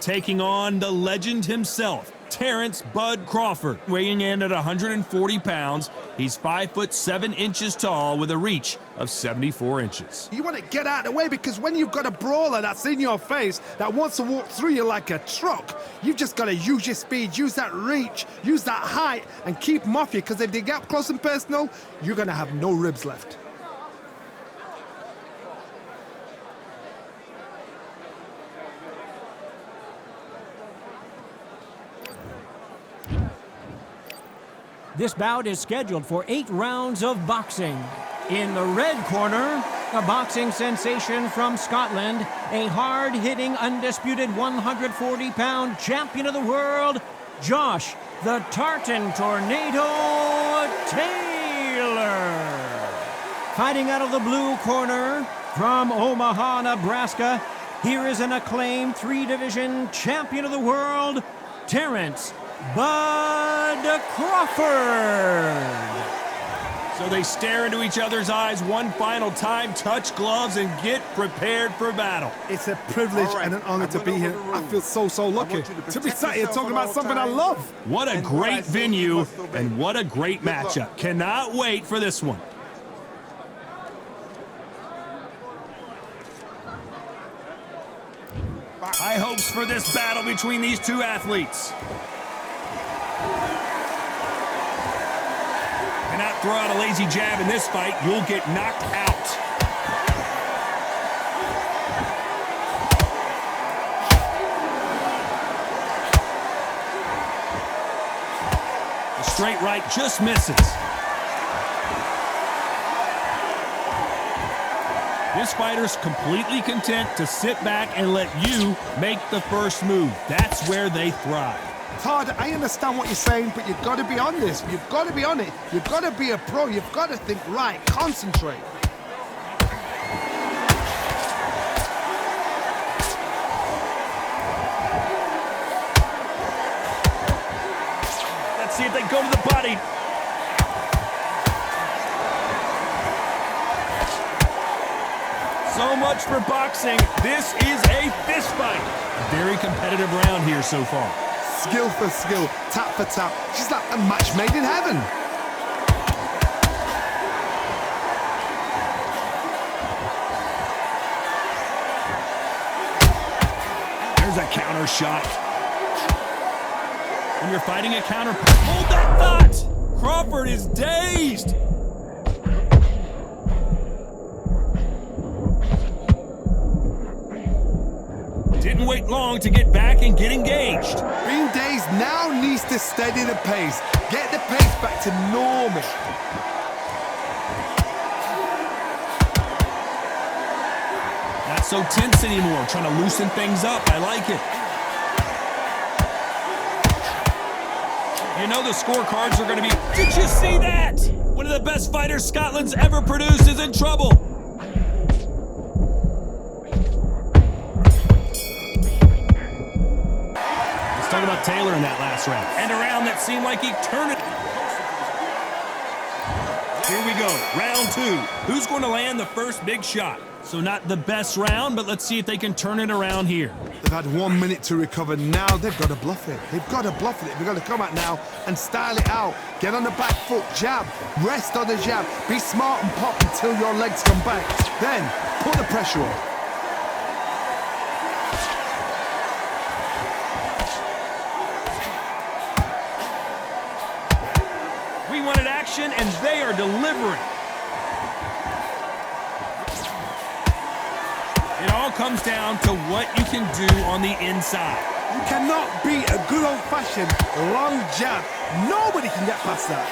taking on the legend himself, Terrence Bud Crawford. Weighing in at 140 pounds, he's 5'7" tall with a reach of 74 inches. You want to get out of the way, because when you've got a brawler that's in your face that wants to walk through you like a truck, you've just got to use your speed, use that reach, use that height, and keep them off you, because if they get up close and personal, you're going to have no ribs left. This bout is scheduled for 8 rounds of boxing. In the red corner, a boxing sensation from Scotland, a hard-hitting, undisputed 140-pound champion of the world, Josh the Tartan Tornado Taylor. Fighting out of the blue corner, from Omaha, Nebraska, here is an acclaimed 3-division champion of the world, Terrence Bud Crawford. So they stare into each other's eyes one final time, touch gloves, and get prepared for battle. It's a privilege and an honor to be here. I feel so lucky to be sat here talking about something I love. What a great venue, and what a great matchup. Cannot wait for this one. High hopes for this battle between these two athletes. Cannot throw out a lazy jab in this fight. You'll get knocked out. The straight right just misses. This fighter's completely content to sit back and let you make the first move. That's where they thrive. Todd, I understand what you're saying, but you've got to be on this. You've got to be on it. You've got to be a pro. You've got to think right. Concentrate. Let's see if they go to the body. So much for boxing. This is a fist fight. A very competitive round here so far. Skill for skill, tap for tap. She's like a match made in heaven. There's a counter shot. When you're fighting a counter, hold that thought! Crawford is dazed. Didn't wait long to get back and get engaged. Being dazed now needs to steady the pace. Get the pace back to normal. Not so tense anymore, trying to loosen things up. I like it. You know the scorecards are going to be... Did you see that? One of the best fighters Scotland's ever produced is in trouble. Talk about Taylor in that last round. And a round that seemed like he turned it. Here we go, round 2. Who's going to land the first big shot? So not the best round, but let's see if they can turn it around here. They've had 1 minute to recover. Now they've got to bluff it. They've got to bluff it. They've got to come out now and style it out. Get on the back foot, jab, rest on the jab. Be smart and pop until your legs come back. Then put the pressure on. We wanted action, and they are delivering. It all comes down to what you can do on the inside. You cannot beat a good old-fashioned long jab. Nobody can get past that.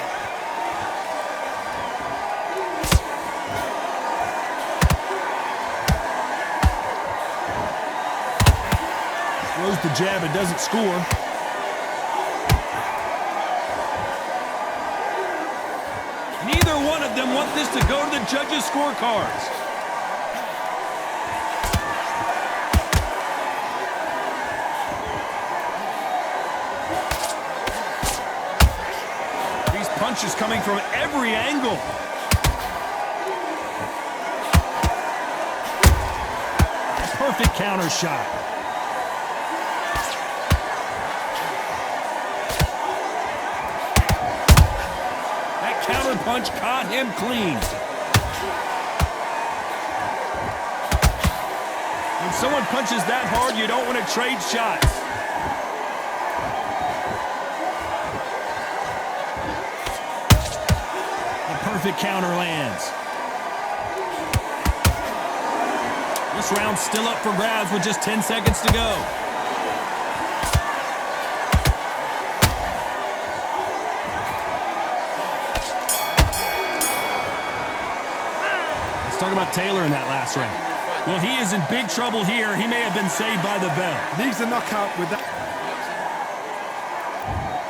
Throws the jab and doesn't score. Neither one of them want this to go to the judges' scorecards. These punches coming from every angle. Perfect counter shot. counter punch caught him clean. When someone punches that hard, you don't want to trade shots. The perfect counter lands. This round's still up for grabs with just 10 seconds to go. Let's talk about Taylor in that last round. Well, he is in big trouble here. He may have been saved by the bell. Needs a knockout with that.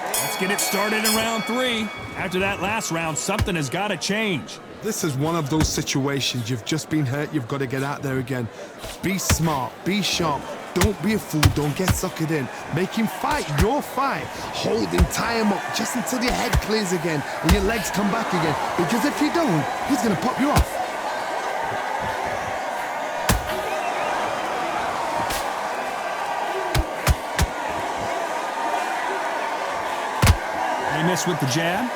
Let's get it started in round 3. After that last round, something has got to change. This is one of those situations. You've just been hurt. You've got to get out there again. Be smart. Be sharp. Don't be a fool. Don't get suckered in. Make him fight your fight. Hold him, tie him up just until your head clears again and your legs come back again. Because if you don't, he's going to pop you off. They miss with the jab.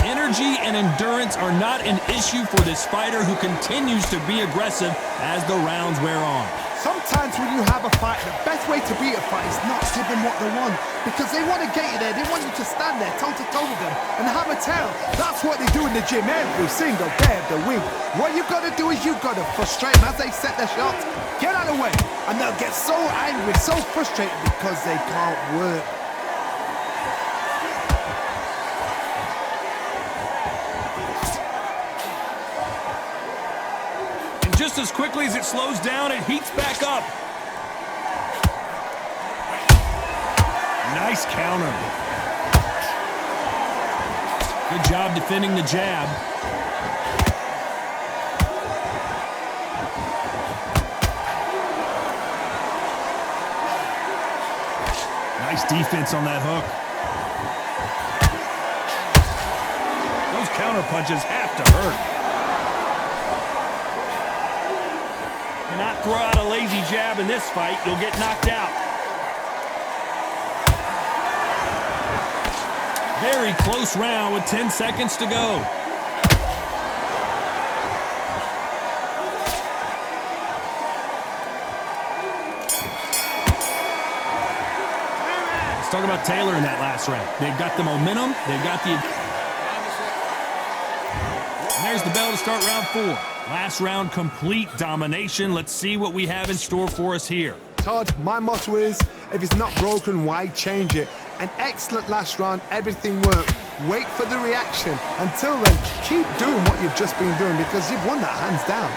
Energy and endurance are not an issue for this fighter who continues to be aggressive as the rounds wear on. Sometimes when you have a fight, the best way to beat a fight is not give them what they want. Because they want to get you there. They want you to stand there toe-to-toe with them and have a tail. That's what they do in the gym every single day of the week. What you've got to do is you've got to frustrate them as they set their shots. Get out of the way. And they'll get so angry, so frustrated because they can't work. Just as quickly as it slows down, it heats back up. Nice counter. Good job defending the jab. Nice defense on that hook. Those counter punches have to hurt. Not throw out a lazy jab in this fight, you'll get knocked out. Very close round with 10 seconds to go. Let's talk about Taylor in that last round. They've got the momentum, they've got the... And there's the bell to start round 4. Last round, complete domination. Let's see what we have in store for us here. Todd, my motto is, if it's not broken, why change it? An excellent last round, everything worked. Wait for the reaction. Until then, keep doing what you've just been doing because you've won that hands down.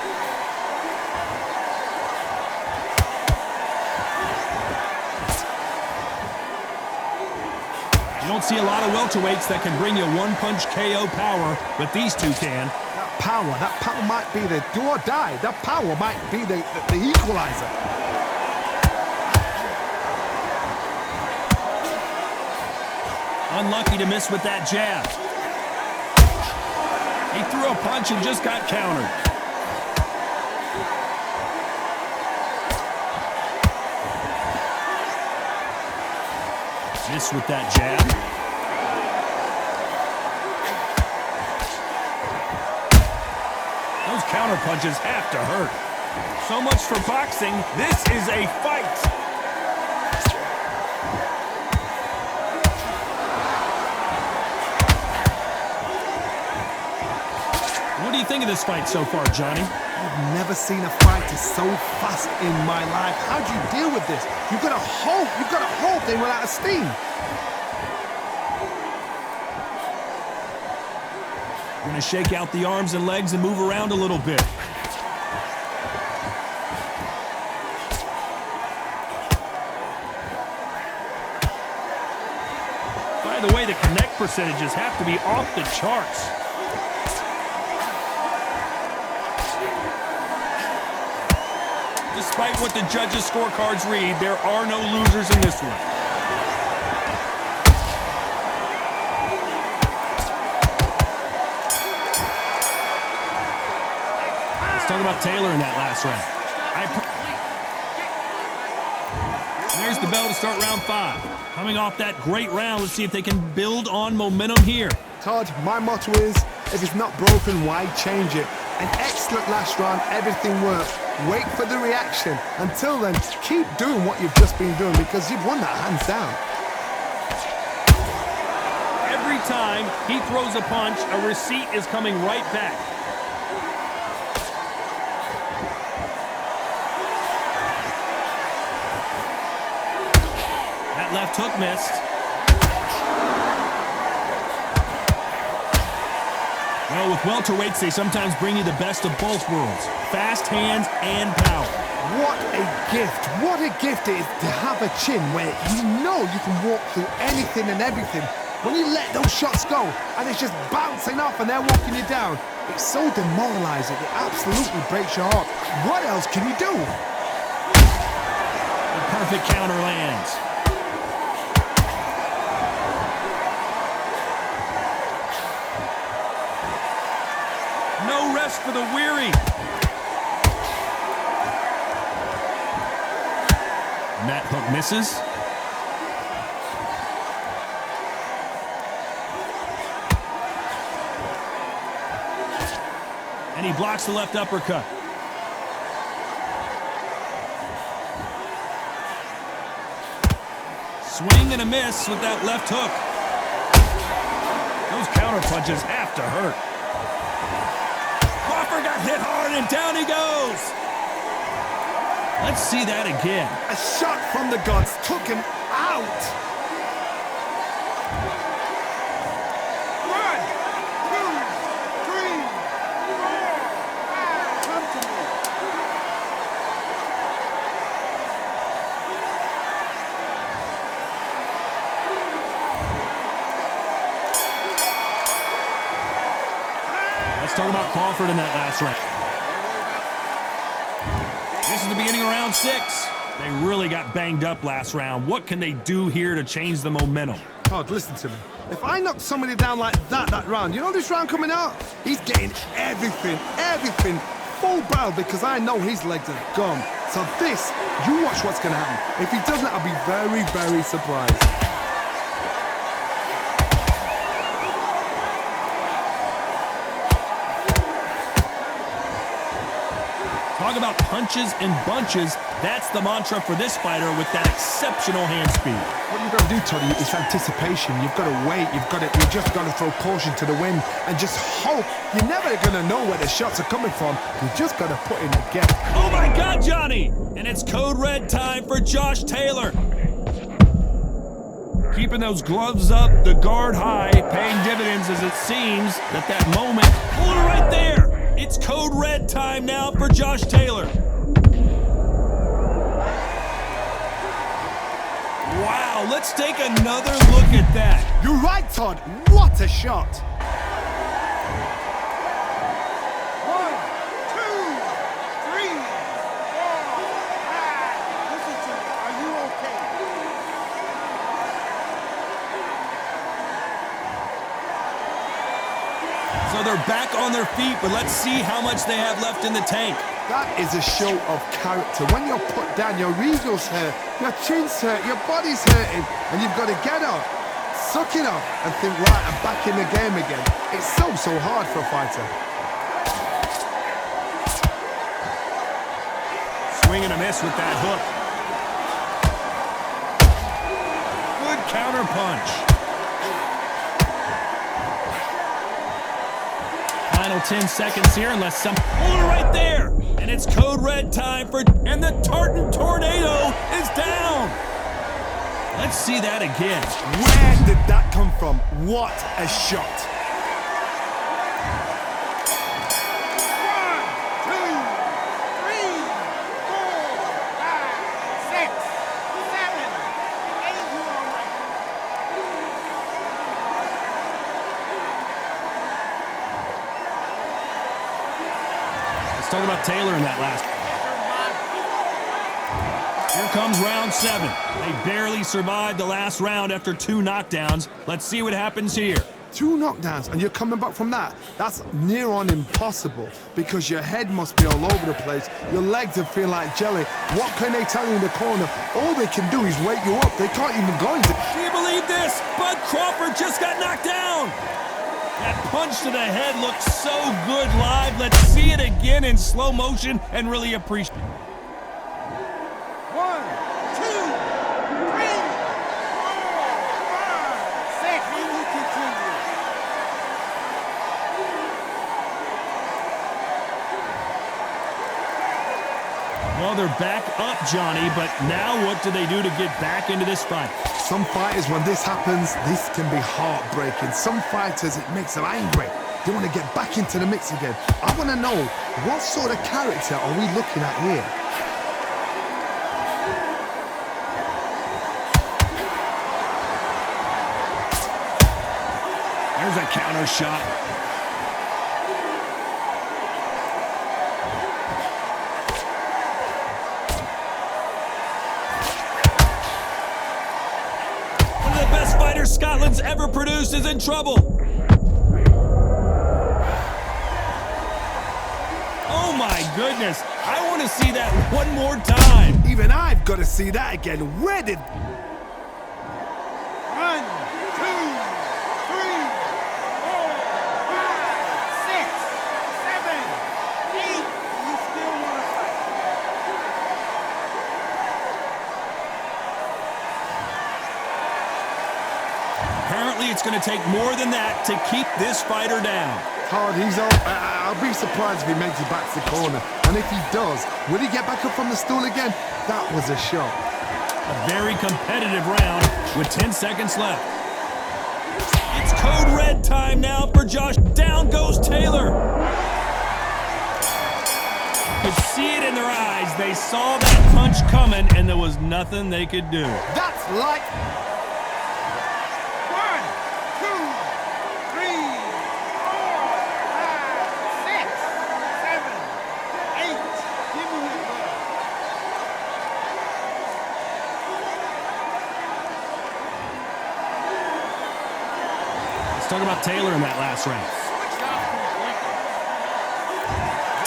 You don't see a lot of welterweights that can bring you one-punch KO power, but these two can. That power might be the do or die. That power might be the equalizer. Unlucky to miss with that jab. He threw a punch and just got countered. Missed with that jab. Those counter punches have to hurt. So much for boxing. This is a fight. What do you think of this fight so far, Johnny? I've never seen a fighter so fast in my life. How do you deal with this? You've got to hope they run out of steam. Going to shake out the arms and legs and move around a little bit. By the way, the connect percentages have to be off the charts. Despite what the judges' scorecards read, there are no losers in this one. Let's talk about Taylor in that last round. There's the bell to start round 5. Coming off that great round, let's see if they can build on momentum here. Todd, my motto is, if it's not broken, why change it? An excellent last round, everything worked. Wait for the reaction. Until then, keep doing what you've just been doing because you've won that hands down. Every time he throws a punch, a receipt is coming right back. That left hook missed. Well, with welterweights, they sometimes bring you the best of both worlds. Fast hands and power. What a gift. What a gift it is to have a chin where you know you can walk through anything and everything. When you let those shots go and it's just bouncing off and they're walking you down, it's so demoralizing. It absolutely breaks your heart. What else can you do? The perfect counter lands. No rest for the weary. And that hook misses. And he blocks the left uppercut. Swing and a miss with that left hook. Those counter punches have to hurt. Crawford got hit hard and down he goes. Let's see that again. A shot from the gods took him out. 1, 2, 3, 4, 5. Come to me. Let's talk about Crawford in that last round. This is the beginning of round 6. They really got banged up last round. What can they do here to change the momentum? Todd, listen to me. If I knock somebody down like that round, you know this round coming out? He's getting everything, full barrel because I know his legs are gone. So this, you watch what's going to happen. If he doesn't, I'll be very, very surprised. Talk about punches and bunches. That's the mantra for this fighter with that exceptional hand speed. What you've got to do, Toddy, is anticipation. You've got to wait. You just got to throw caution to the wind and just hope. You're never going to know where the shots are coming from. You just got to put in the gap. Oh my God, Johnny! And it's code red time for Josh Taylor. Keeping those gloves up, the guard high, paying dividends as it seems that moment. Pull it right there. It's code red time now for Josh Taylor. Wow, let's take another look at that. You're right, Todd. What a shot. 1, 2, 3, 4, 5. Listen to me. Are you okay? So they're back on their feet, but let's see how much they have left in the tank. That is a show of character. When you're put down, your ego's hurt, your chin's hurt, your body's hurting, and you've got to get up, suck it up, and think, right, I'm back in the game again. It's so hard for a fighter. Swing and a miss with that hook. Good counter punch. Final 10 seconds here unless some... Pull it right there! And it's code red time for... And the Tartan Tornado is down! Let's see that again. Where did that come from? What a shot. 1, 2, 3, 4, 5, 6, 7, 8. You all right? Let's talk about Taylor in that last. Here comes round 7. They barely survived the last round after 2 knockdowns. Let's see what happens here. 2 knockdowns and you're coming back from that. That's near on impossible because your head must be all over the place. Your legs will feel like jelly. What can they tell you in the corner? All they can do is wake you up. They can't even go into... Do you believe this? Bud Crawford just got knocked down. That punch to the head looks so good live. Let's see it again in slow motion and really appreciate it. 1, 2, 3, 4, 5, 6, and you continue. Well, they're back up, Johnny, but now what do they do to get back into this fight? Some fighters, when this happens, this can be heartbreaking. Some fighters, it makes them angry. They want to get back into the mix again. I want to know, what sort of character are we looking at here? There's a counter shot. One of the best fighters Scotland's ever produced is in trouble. Oh my goodness. I want to see that one more time. Even I've got to see that again. Where did... 1, 2, 3, 4, 5, 6, 7, 8. You still want to fight? Apparently it's going to take more than that to keep this fighter down. Hard, he's on. I'll be surprised if he makes it back to the corner. And if he does, will he get back up from the stool again? That was a shot. A very competitive round with 10 seconds left. It's code red time now for Josh. Down goes Taylor. You could see it in their eyes. They saw that punch coming, and there was nothing they could do. That's like... 1, 2, 3, 4, 5, 6, 7, 8. Give me it, bud. Let's talk about Taylor in that last round.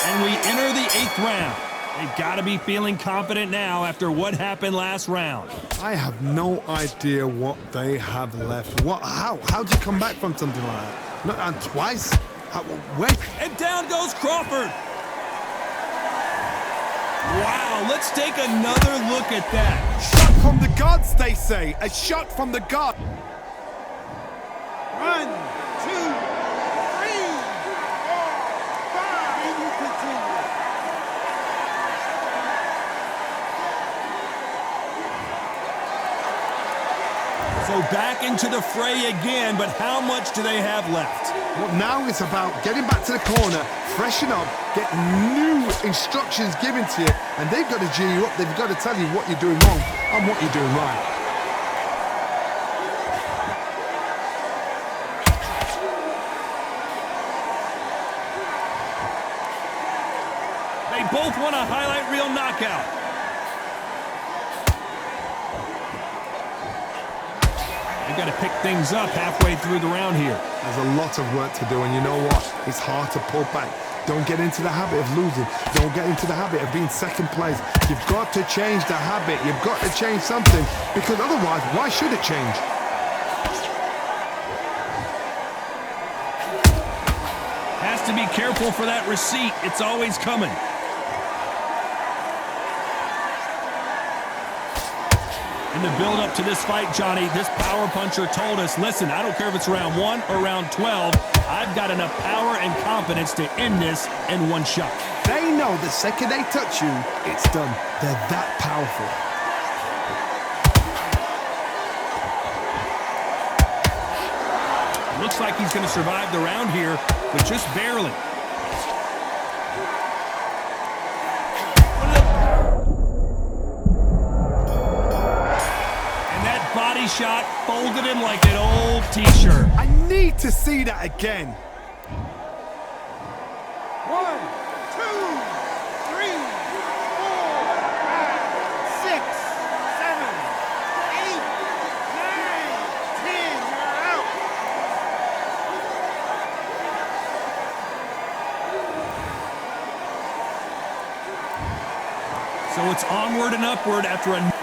And we enter the 8th round. They've got to be feeling confident now after what happened last round. I have no idea what they have left. How'd you come back from something like that? No, and twice? Wait. And down goes Crawford. Wow, let's take another look at that. Shot from the gods, they say. A shot from the gods. 1, 2, 3, 4, 5, and you continue. So back into the fray again, but how much do they have left? Well, now it's about getting back to the corner, freshen up, get new instructions given to you, and they've got to G you up. They've got to tell you what you're doing wrong and what you're doing right. They both want a highlight reel knockout. They've got to pick things up halfway through the round here. There's a lot of work to do, and you know what? It's hard to pull back. Don't get into the habit of losing. Don't get into the habit of being second place. You've got to change the habit. You've got to change something, because otherwise, why should it change? Has to be careful for that receipt. It's always coming. In the build-up to this fight, Johnny, this power puncher told us, listen, I don't care if it's round 1 or round 12, I've got enough power and confidence to end this in one shot. They know the second they touch you, it's done. They're that powerful. Looks like he's going to survive the round here, but just barely. Body shot folded him like an old t-shirt. I need to see that again. 1, 2, 3, 4, 5, 6, 7, 8, 9, 10. You're out. it's onward and upward after a